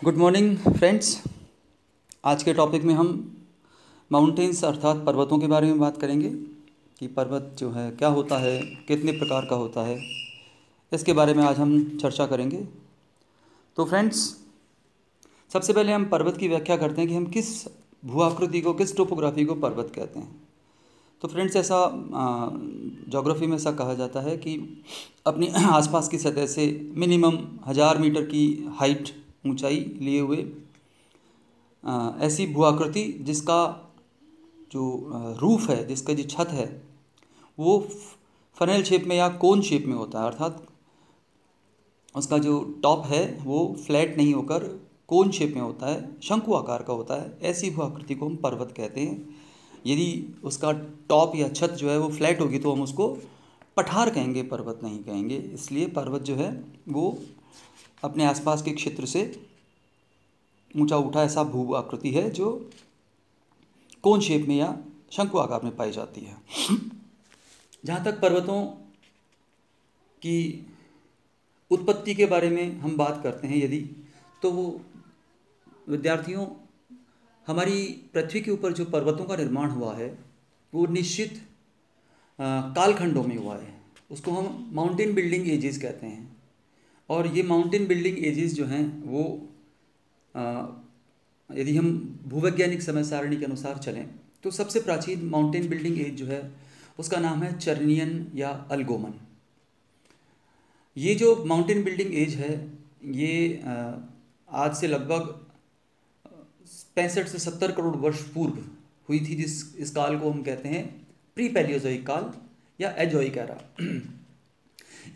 Good morning friends. आज के topic में हम माउंटेन्स अर्थात पर्वतों के बारे में बात करेंगे कि पर्वत जो है क्या होता है, कितने प्रकार का होता है, इसके बारे में आज हम चर्चा करेंगे। तो फ्रेंड्स, सबसे पहले हम पर्वत की व्याख्या करते हैं कि हम किस भूआकृति को, किस टोपोग्राफी को पर्वत कहते हैं। तो फ्रेंड्स, ऐसा ज्योग्राफी में ऐसा कहा जाता है कि अपनी आसपास की सतह से मिनिमम 1000 मीटर की हाइट, ऊंचाई लिए हुए ऐसी भूआकृति जिसका जो रूफ है, जिसका जो छत है, वो फनेल शेप में या कोन शेप में होता है, अर्थात उसका जो टॉप है वो फ्लैट नहीं होकर कोन शेप में होता है, शंकु आकार का होता है। ऐसी भूआकृति को हम पर्वत कहते हैं। यदि उसका टॉप या छत जो है वो फ्लैट होगी तो हम उसको पठार कहेंगे, पर्वत नहीं कहेंगे। इसलिए पर्वत जो है वो अपने आसपास के क्षेत्र से ऊंचा उठा ऐसा भू आकृति है जो कोन शेप में या शंकु आकार में पाई जाती है। जहाँ तक पर्वतों की उत्पत्ति के बारे में हम बात करते हैं यदि, तो वो विद्यार्थियों, हमारी पृथ्वी के ऊपर जो पर्वतों का निर्माण हुआ है वो निश्चित कालखंडों में हुआ है। उसको हम माउंटेन बिल्डिंग एजेस कहते हैं। और ये माउंटेन बिल्डिंग एजेस जो हैं वो यदि हम भूवैज्ञानिक समय सारणी के अनुसार चलें तो सबसे प्राचीन माउंटेन बिल्डिंग एज जो है उसका नाम है चर्नियन या अल्गोमन। ये जो माउंटेन बिल्डिंग एज है ये आज से लगभग 65 से 70 करोड़ वर्ष पूर्व हुई थी, इस काल को हम कहते हैं प्री पैलियोजोइक काल या एजोइक एरा।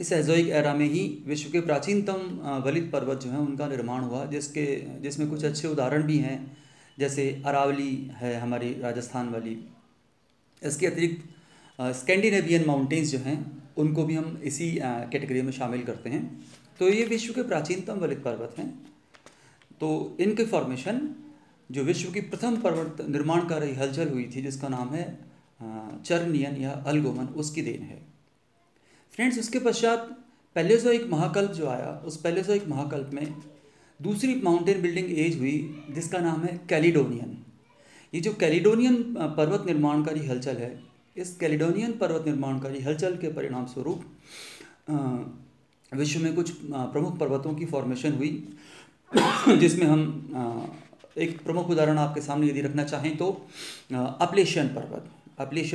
इस एजोइक एरा में ही विश्व के प्राचीनतम वलित पर्वत जो हैं उनका निर्माण हुआ, जिसमें कुछ अच्छे उदाहरण भी हैं, जैसे अरावली है हमारी राजस्थान वाली। इसके अतिरिक्त स्कैंडिनेवियन माउंटेन्स जो हैं उनको भी हम इसी कैटेगरी में शामिल करते हैं। तो ये विश्व के प्राचीनतम वलित पर्वत हैं। तो इनके फॉर्मेशन जो विश्व की प्रथम पर्वत निर्माणकारी हलचल हुई थी जिसका नाम है चर्नियन या अल्गोमन, उसकी देन है। फ्रेंड्स, उसके पश्चात पैलेजोइक महाकल्प जो आया, उस पैलेजोइक महाकल्प में दूसरी माउंटेन बिल्डिंग एज हुई जिसका नाम है कैलिडोनियन। ये जो कैलिडोनियन पर्वत निर्माणकारी हलचल है, इस कैलिडोनियन पर्वत निर्माणकारी हलचल के परिणाम स्वरूप विश्व में कुछ प्रमुख पर्वतों की फॉर्मेशन हुई, जिसमें हम एक प्रमुख उदाहरण आपके सामने यदि रखना चाहें तो अपलेशियन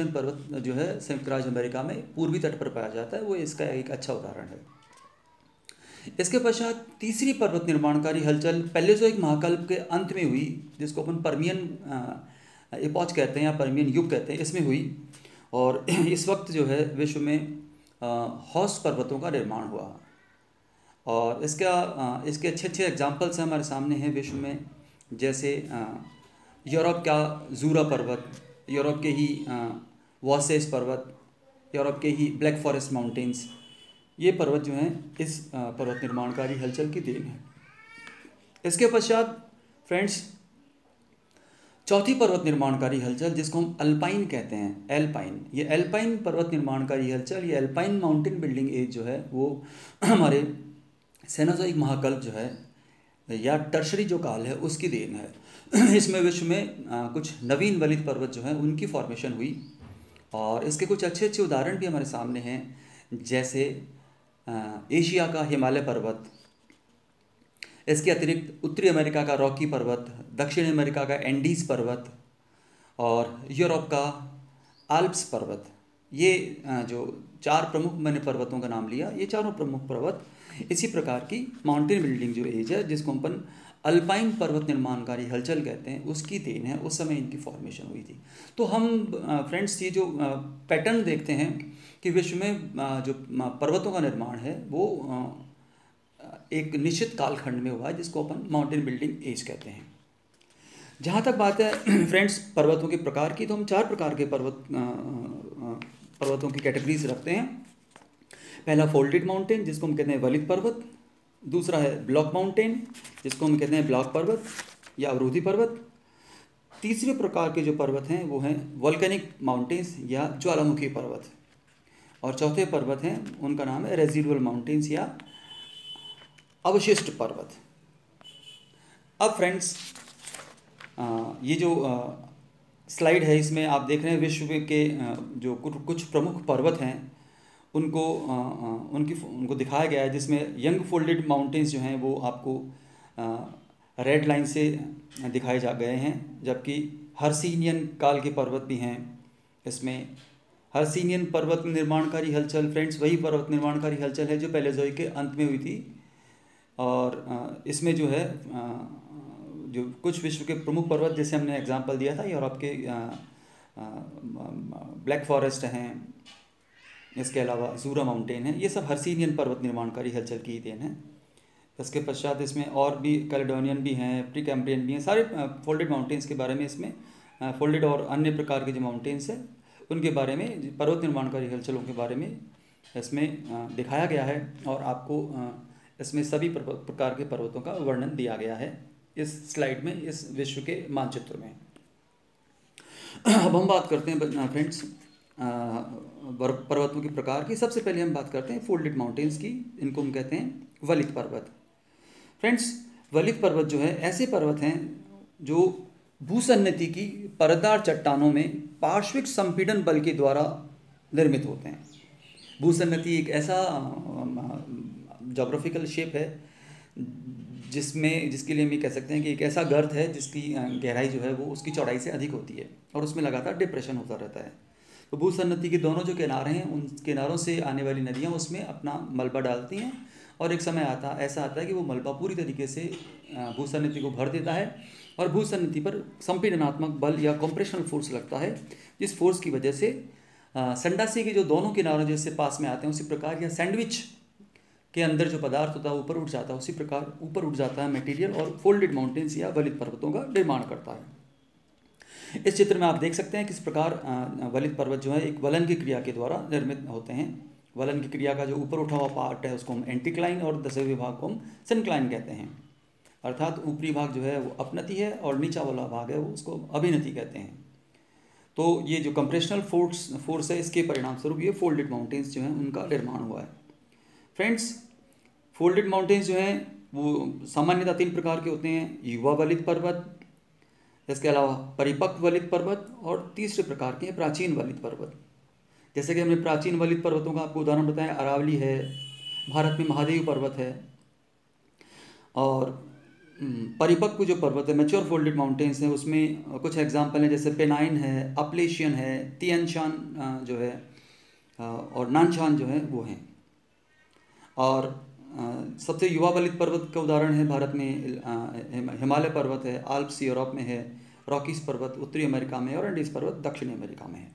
पर्वत जो है संयुक्त राज्य अमेरिका में पूर्वी तट पर पाया जाता है, वो इसका एक अच्छा उदाहरण है। इसके पश्चात तीसरी पर्वत निर्माणकारी हलचल पैलेजोइक महाकल्प के अंत में हुई, जिसको अपन पर्मियन एपॉच कहते हैं या पर्मियन युग कहते हैं, इसमें हुई। और इस वक्त जो है विश्व में हॉर्स पर्वतों का निर्माण हुआ। और इसके अच्छे अच्छे एग्जाम्पल्स हमारे सामने हैं विश्व में, जैसे यूरोप का जूरा पर्वत, यूरोप के ही वॉसेस पर्वत, यूरोप के ही ब्लैक फॉरेस्ट माउंटेन्स। ये पर्वत जो हैं इस पर्वत निर्माणकारी हलचल की देन है। इसके पश्चात फ्रेंड्स, चौथी पर्वत निर्माणकारी हलचल जिसको हम अल्पाइन कहते हैं, एल्पाइन, ये एल्पाइन पर्वत निर्माणकारी हलचल, ये एल्पाइन माउंटेन बिल्डिंग एज जो है वो हमारे सेनोजोइक महाकल्प जो है या टर्शरी जो काल है उसकी देन है। इसमें विश्व में कुछ नवीन वलित पर्वत जो हैं उनकी फॉर्मेशन हुई। और इसके कुछ अच्छे अच्छे उदाहरण भी हमारे सामने हैं, जैसे एशिया का हिमालय पर्वत, इसके अतिरिक्त उत्तरी अमेरिका का रॉकी पर्वत, दक्षिण अमेरिका का एंडीज पर्वत और यूरोप का आल्प्स पर्वत। ये जो चार प्रमुख मैंने पर्वतों का नाम लिया, ये चारों प्रमुख पर्वत इसी प्रकार की माउंटेन बिल्डिंग जो एज है जिसको अपन अल्पाइन पर्वत निर्माणकारी हलचल कहते हैं उसकी देन है। उस समय इनकी फॉर्मेशन हुई थी। तो हम फ्रेंड्स ये जो पैटर्न देखते हैं कि विश्व में जो पर्वतों का निर्माण है वो एक निश्चित कालखंड में हुआ है जिसको अपन माउंटेन बिल्डिंग एज कहते हैं। जहाँ तक बात है फ्रेंड्स पर्वतों के प्रकार की, तो हम 4 प्रकार के पर्वतों की कैटेगरीज रखते हैं। पहला फोल्डेड माउंटेन जिसको हम कहते हैं वलित पर्वत, दूसरा है ब्लॉक माउंटेन जिसको हम कहते हैं ब्लॉक पर्वत या अवरोधी पर्वत, तीसरे प्रकार के जो पर्वत हैं वो हैं वोल्केनिक माउंटेन्स या ज्वालामुखी पर्वत, और चौथे पर्वत हैं उनका नाम है रेजिडुअल माउंटेन्स या अवशिष्ट पर्वत। अब फ्रेंड्स ये जो स्लाइड है इसमें आप देख रहे हैं विश्व के जो कुछ प्रमुख पर्वत हैं उनको उनको दिखाया गया है, जिसमें यंग फोल्डेड माउंटेन्स जो हैं वो आपको रेड लाइन से दिखाए जा गए हैं, जबकि हर्सिनियन काल के पर्वत भी हैं इसमें। हर्सिनियन पर्वत निर्माणकारी हलचल फ्रेंड्स वही पर्वत निर्माणकारी हलचल है जो पैलेजोइक के अंत में हुई थी, और इसमें जो है जो कुछ विश्व के प्रमुख पर्वत जैसे हमने एग्जांपल दिया था, यूरोप के ब्लैक फॉरेस्ट हैं, इसके अलावा जूरा माउंटेन है, ये सब हर्सिनियन पर्वत निर्माणकारी हलचल की ही देन है। इसके पश्चात इसमें और भी कैलेडोनियन भी हैं, प्री कैम्ब्रियन भी हैं, सारे फोल्डेड माउंटेन्स के बारे में इसमें फोल्डेड और अन्य प्रकार के जो माउंटेन्स हैं उनके बारे में, पर्वत निर्माणकारी हलचलों के बारे में इसमें दिखाया गया है, और आपको इसमें सभी प्रकार के पर्वतों का वर्णन दिया गया है इस स्लाइड में, इस विश्व के मानचित्र में। अब हम बात करते हैं फ्रेंड्स पर्वतों के प्रकार की। सबसे पहले हम बात करते हैं फोल्डेड माउंटेन्स की, इनको हम कहते हैं वलित पर्वत। फ्रेंड्स वलित पर्वत जो है ऐसे पर्वत हैं जो भूसन्नति की परतदार चट्टानों में पार्श्विक संपीड़न बल के द्वारा निर्मित होते हैं। भूसन्नति एक ऐसा जोग्राफिकल शेप है जिसके लिए हम ये कह सकते हैं कि एक ऐसा गर्त है जिसकी गहराई जो है वो उसकी चौड़ाई से अधिक होती है और उसमें लगातार डिप्रेशन होता रहता है। तो भूसन्नति के दोनों जो किनारे हैं उन किनारों से आने वाली नदियाँ उसमें अपना मलबा डालती हैं, और एक समय ऐसा आता है कि वो मलबा पूरी तरीके से भूसन्नति को भर देता है और भूसन्नति पर संपीड़नात्मक बल या कंप्रेशनल फोर्स लगता है, जिस फोर्स की वजह से संडासी के जो दोनों किनारों जैसे पास में आते हैं उसी प्रकार, या सैंडविच के अंदर जो पदार्थ होता है ऊपर उठ जाता है उसी प्रकार ऊपर उठ जाता है मटेरियल, और फोल्डेड माउंटेन्स या वलित पर्वतों का निर्माण करता है। इस चित्र में आप देख सकते हैं किस प्रकार वलित पर्वत जो है एक वलन की क्रिया के द्वारा निर्मित होते हैं। वलन की क्रिया का जो ऊपर उठा हुआ पार्ट है उसको हम एंटीक्लाइन और दसवें भाग को हम सिनक्लाइन कहते हैं, अर्थात ऊपरी भाग जो है वो अपनति है और नीचा वाला भाग है वो उसको अभिनति कहते हैं। तो ये जो कंप्रेशनल फोर्स है इसके परिणाम स्वरूप ये फोल्डेड माउंटेन्स जो हैं उनका निर्माण हुआ है। फ्रेंड्स फोल्डेड माउंटेन्स जो हैं वो सामान्यतः 3 प्रकार के होते हैं, युवा वलित पर्वत, इसके अलावा परिपक्व वलित पर्वत, और तीसरे प्रकार के प्राचीन वलित पर्वत। जैसे कि हमने प्राचीन वलित पर्वतों का आपको उदाहरण बताया, अरावली है, भारत में महादेव पर्वत है, और परिपक्व जो पर्वत है मैच्योर फोल्डेड माउंटेन्स हैं उसमें कुछ एग्जाम्पल हैं जैसे पेनाइन है, अपलेशियन है, तियानशान जो है और नानशान जो है वो हैं। और सबसे युवा वलित पर्वत का उदाहरण है भारत में हिमालय पर्वत है, आल्प्स यूरोप में है, रॉकीज पर्वत उत्तरी अमेरिका में, और एंडीज पर्वत दक्षिणी अमेरिका में है।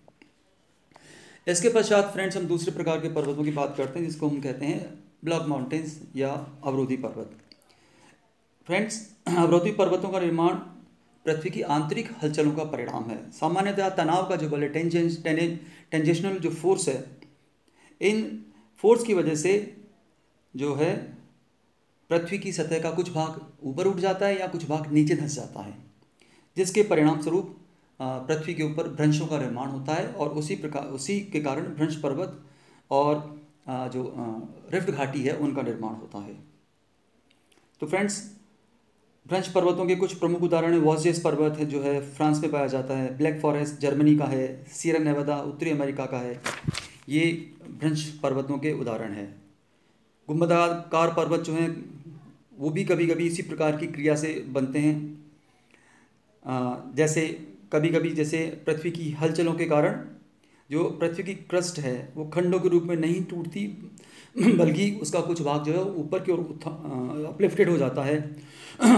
इसके पश्चात फ्रेंड्स हम दूसरे प्रकार के पर्वतों की बात करते हैं जिसको हम कहते हैं ब्लॉक माउंटेन्स या अवरोधी पर्वत। फ्रेंड्स अवरोधी पर्वतों का निर्माण पृथ्वी की आंतरिक हलचलों का परिणाम है। सामान्यतः तनाव का जो बल है, टेंजेशनल जो फोर्स है, इन फोर्स की वजह से जो है पृथ्वी की सतह का कुछ भाग ऊपर उठ जाता है या कुछ भाग नीचे धंस जाता है, जिसके परिणाम स्वरूप पृथ्वी के ऊपर भ्रंशों का निर्माण होता है, और उसी के कारण भ्रंश पर्वत और जो रिफ्ट घाटी है उनका निर्माण होता है। तो फ्रेंड्स भ्रंश पर्वतों के कुछ प्रमुख उदाहरण है, वॉजियस पर्वत है जो है फ्रांस में पाया जाता है, ब्लैक फॉरेस्ट जर्मनी का है, सीरा नेवादा उत्तरी अमेरिका का है, ये भ्रंश पर्वतों के उदाहरण है। गुंबदाकार पर्वत जो हैं वो भी कभी कभी इसी प्रकार की क्रिया से बनते हैं, जैसे कभी कभी जैसे पृथ्वी की हलचलों के कारण जो पृथ्वी की क्रस्ट है वो खंडों के रूप में नहीं टूटती बल्कि उसका कुछ भाग जो है ऊपर की ओर अपलिफ्टेड हो जाता है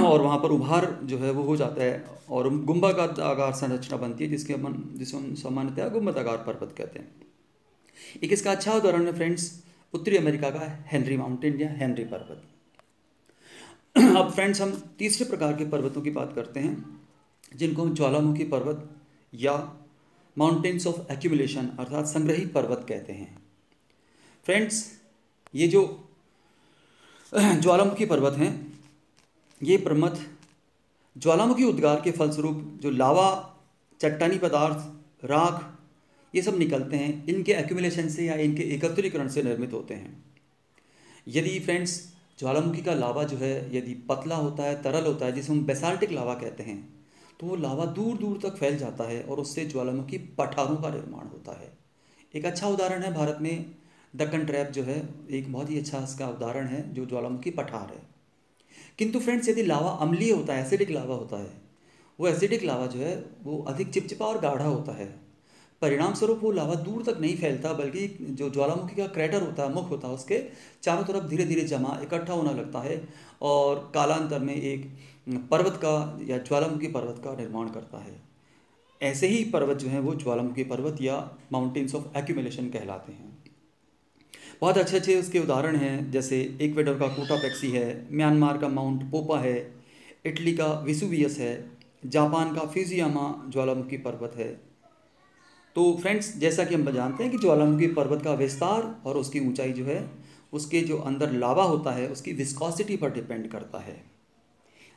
और वहाँ पर उभार जो है वो हो जाता है और गुंबदाकार संरचना बनती है जिसे हम सामान्यतः गुंबदाकार पर्वत कहते हैं। एक इसका अच्छा उदाहरण है फ्रेंड्स उत्तरी अमेरिका का हेनरी माउंटेन या हेनरी पर्वत। अब फ्रेंड्स हम तीसरे प्रकार के पर्वतों की बात करते हैं जिनको हम ज्वालामुखी पर्वत या माउंटेन्स ऑफ एक्यूमुलेशन अर्थात संग्रहित पर्वत कहते हैं। फ्रेंड्स ये जो ज्वालामुखी पर्वत हैं ये पर्वत ज्वालामुखी उद्गार के फलस्वरूप जो लावा चट्टानी पदार्थ राख ये सब निकलते हैं, इनके एक्यूमुलेशन से या इनके एकत्रीकरण से निर्मित होते हैं। यदि फ्रेंड्स ज्वालामुखी का लावा जो है यदि पतला होता है, तरल होता है, जिसे हम बेसाल्टिक लावा कहते हैं, तो वो लावा दूर दूर तक फैल जाता है और उससे ज्वालामुखी पठारों का निर्माण होता है। एक अच्छा उदाहरण है भारत में दक्कन ट्रैप जो है, एक बहुत ही अच्छा इसका उदाहरण है जो ज्वालामुखी पठार है। किंतु फ्रेंड्स, यदि लावा अम्लीय होता है, एसिडिक लावा होता है, वो एसिडिक लावा जो है वो अधिक चिपचिपा और गाढ़ा होता है। परिणाम स्वरूप वो लावा दूर तक नहीं फैलता, बल्कि जो ज्वालामुखी का क्रैटर होता है, मुख होता है, उसके चारों तरफ धीरे धीरे जमा इकट्ठा होने लगता है और कालांतर में एक पर्वत का या ज्वालामुखी पर्वत का निर्माण करता है। ऐसे ही पर्वत जो हैं वो ज्वालामुखी पर्वत या माउंटेन्स ऑफ एक्यूमुलेशन कहलाते हैं। बहुत अच्छे अच्छे उसके उदाहरण हैं, जैसे इक्वेडर का कोटापेक्सी है, म्यांमार का माउंट पोपा है, इटली का विसुवियस है, जापान का फ्यूजियामा ज्वालामुखी पर्वत है। तो फ्रेंड्स, जैसा कि हम जानते हैं कि ज्वालामुखी पर्वत का विस्तार और उसकी ऊंचाई जो है उसके जो अंदर लावा होता है उसकी विस्कोसिटी पर डिपेंड करता है।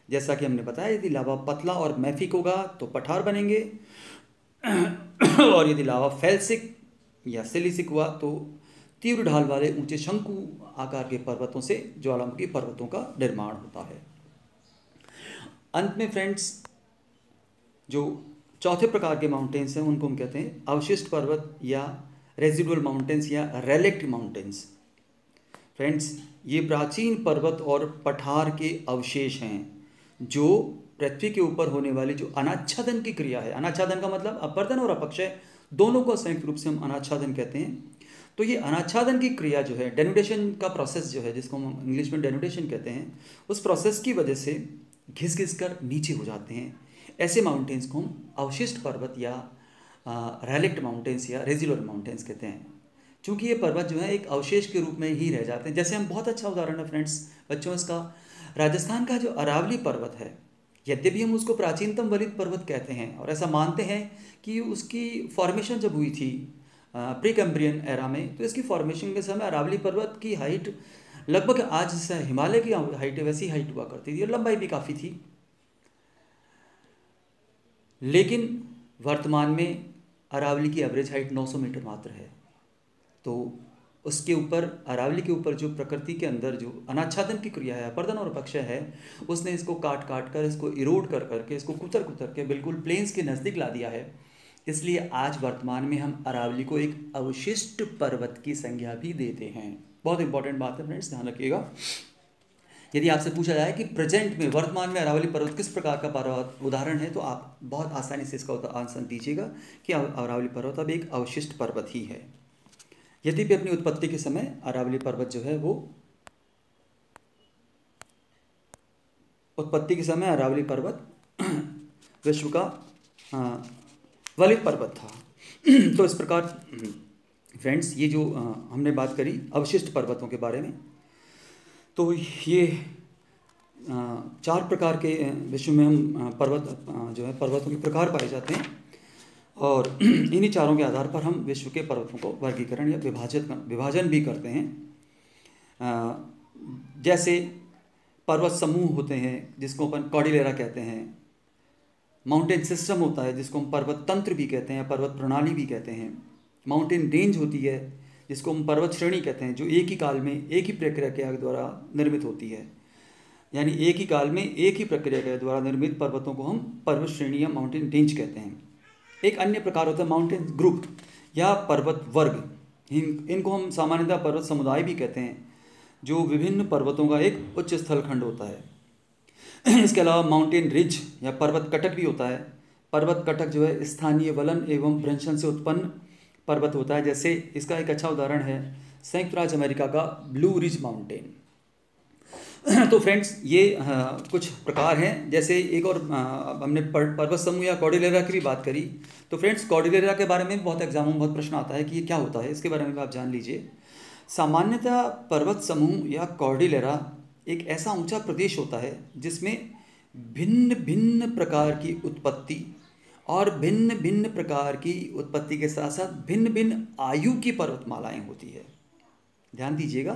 जैसा कि हमने बताया, यदि लावा पतला और मैफिक होगा तो पठार बनेंगे और यदि लावा फेल्सिक या सिलिसिक हुआ तो तीव्र ढाल वाले ऊंचे शंकु आकार के पर्वतों से ज्वालामुखी पर्वतों का निर्माण होता है। अंत में फ्रेंड्स, जो चौथे प्रकार के माउंटेन्स हैं उनको हम कहते हैं अवशिष्ट पर्वत या रेजिडुअल माउंटेन्स या रेलिक्ट माउंटेन्स। फ्रेंड्स, ये प्राचीन पर्वत और पठार के अवशेष हैं जो पृथ्वी के ऊपर होने वाली जो अनाच्छादन की क्रिया है, अनाच्छादन का मतलब अपर्दन और अपक्षय दोनों को संयुक्त रूप से हम अनाच्छादन कहते हैं। तो ये अनाच्छादन की क्रिया जो है, डेनुडेशन का प्रोसेस जो है, जिसको हम इंग्लिश में डेनुडेशन कहते हैं, उस प्रोसेस की वजह से घिस घिस कर नीचे हो जाते हैं। ऐसे माउंटेन्स को हम अवशिष्ट पर्वत या रेलिक्ट माउंटेन्स या रेजिडुअल माउंटेन्स कहते हैं। चूँकि ये पर्वत जो है एक अवशेष के रूप में ही रह जाते हैं। जैसे हम, बहुत अच्छा उदाहरण है फ्रेंड्स बच्चों इसका, राजस्थान का जो अरावली पर्वत है, यद्यपि हम उसको प्राचीनतम वलित पर्वत कहते हैं और ऐसा मानते हैं कि उसकी फॉर्मेशन जब हुई थी प्री कैम्ब्रियन एरा में, तो इसकी फॉर्मेशन के समय अरावली पर्वत की हाइट लगभग आज से हिमालय की हाइट वैसी हाइट हुआ करती थी और लंबाई भी काफ़ी थी। लेकिन वर्तमान में अरावली की एवरेज हाइट 900 मीटर मात्र है। तो उसके ऊपर, अरावली के ऊपर जो प्रकृति के अंदर जो अनाच्छादन की क्रिया है, अपर्दन और अपक्षय है, उसने इसको काट काट कर, इसको इरोड कर करके, इसको कुतर कुतर के बिल्कुल प्लेन्स के नज़दीक ला दिया है। इसलिए आज वर्तमान में हम अरावली को एक अवशिष्ट पर्वत की संज्ञा भी देते हैं। बहुत इंपॉर्टेंट बात है फ्रेंड्स, ध्यान रखिएगा। यदि आपसे पूछा जाए कि प्रेजेंट में, वर्तमान में अरावली पर्वत किस प्रकार का पर्वत उदाहरण है, तो आप बहुत आसानी से इसका आंसर दीजिएगा कि अरावली पर्वत अब एक अवशिष्ट पर्वत ही है। यद्यपि अपनी उत्पत्ति के समय अरावली पर्वत जो है वो, उत्पत्ति के समय अरावली पर्वत विश्व का वलित पर्वत था। तो इस प्रकार फ्रेंड्स, ये जो हमने बात करी अवशिष्ट पर्वतों के बारे में, तो ये 4 प्रकार के विश्व में हम पर्वत जो है पर्वतों के प्रकार पाए जाते हैं और इन्हीं चारों के आधार पर हम विश्व के पर्वतों को वर्गीकरण या विभाजन भी करते हैं। जैसे पर्वत समूह होते हैं जिसको अपन कॉर्डिलेरा कहते हैं, माउंटेन सिस्टम होता है जिसको हम पर्वत तंत्र भी कहते हैं, पर्वत प्रणाली भी कहते हैं, माउंटेन रेंज होती है जिसको हम पर्वत श्रेणी कहते हैं, जो एक ही काल में एक ही प्रक्रिया के द्वारा निर्मित होती है। यानी एक ही काल में एक ही प्रक्रिया के द्वारा निर्मित पर्वतों को हम पर्वत श्रेणी या माउंटेन रेंज कहते हैं। एक अन्य प्रकार होता है माउंटेन ग्रुप या पर्वत वर्ग। इनको हम सामान्यतः पर्वत समुदाय भी कहते हैं, जो विभिन्न पर्वतों का एक उच्च स्थल खंड होता है। इसके अलावा माउंटेन रिज या पर्वत कटक भी होता है। पर्वत कटक जो है स्थानीय वलन एवं भ्रंशन से उत्पन्न पर्वत होता है। जैसे इसका एक अच्छा उदाहरण है संयुक्त राज्य अमेरिका का ब्लू रिज माउंटेन। तो फ्रेंड्स, ये कुछ प्रकार हैं। जैसे एक और हमने पर्वत समूह या कॉर्डिलेरा की भी बात करी। तो फ्रेंड्स, कॉर्डिलेरा के बारे में बहुत एग्जाम में बहुत प्रश्न आता है कि ये क्या होता है, इसके बारे में भी आप जान लीजिए। सामान्यतः पर्वत समूह या कॉर्डिलेरा एक ऐसा ऊंचा प्रदेश होता है जिसमें भिन्न भिन्न प्रकार की उत्पत्ति और भिन्न भिन्न प्रकार की उत्पत्ति के साथ साथ भिन्न भिन्न आयु की पर्वतमालाएं होती है। ध्यान दीजिएगा,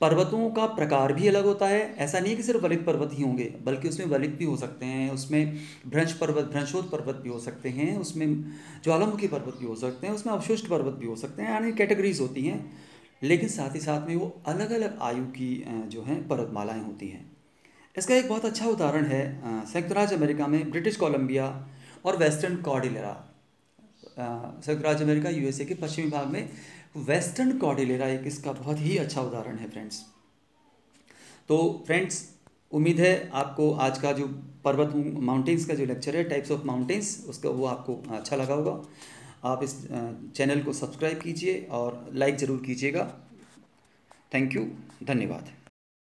पर्वतों का प्रकार भी अलग होता है। ऐसा नहीं है कि सिर्फ वलित पर्वत ही होंगे, बल्कि उसमें वलित भी हो सकते हैं, उसमें भ्रंश पर्वत, भ्रंशोत पर्वत भी हो सकते हैं, उसमें ज्वालामुखी पर्वत भी हो सकते हैं, उसमें अवशिष्ट पर्वत भी हो सकते हैं, यानी कैटेगरीज होती हैं। लेकिन साथ ही साथ में वो अलग अलग आयु की जो हैं पर्वतमालाएं होती हैं। इसका एक बहुत अच्छा उदाहरण है संयुक्त राज्य अमेरिका में ब्रिटिश कोलंबिया और वेस्टर्न कॉर्डिलेरा। संयुक्त राज्य अमेरिका यूएसए के पश्चिमी भाग में वेस्टर्न कॉर्डिलेरा एक इसका बहुत ही अच्छा उदाहरण है फ्रेंड्स। तो फ्रेंड्स, उम्मीद है आपको आज का जो पर्वत माउंटेन्स का जो लेक्चर है, टाइप्स ऑफ माउंटेन्स, उसका वो आपको अच्छा लगा होगा। आप इस चैनल को सब्सक्राइब कीजिए और लाइक ज़रूर कीजिएगा। थैंक यू, धन्यवाद।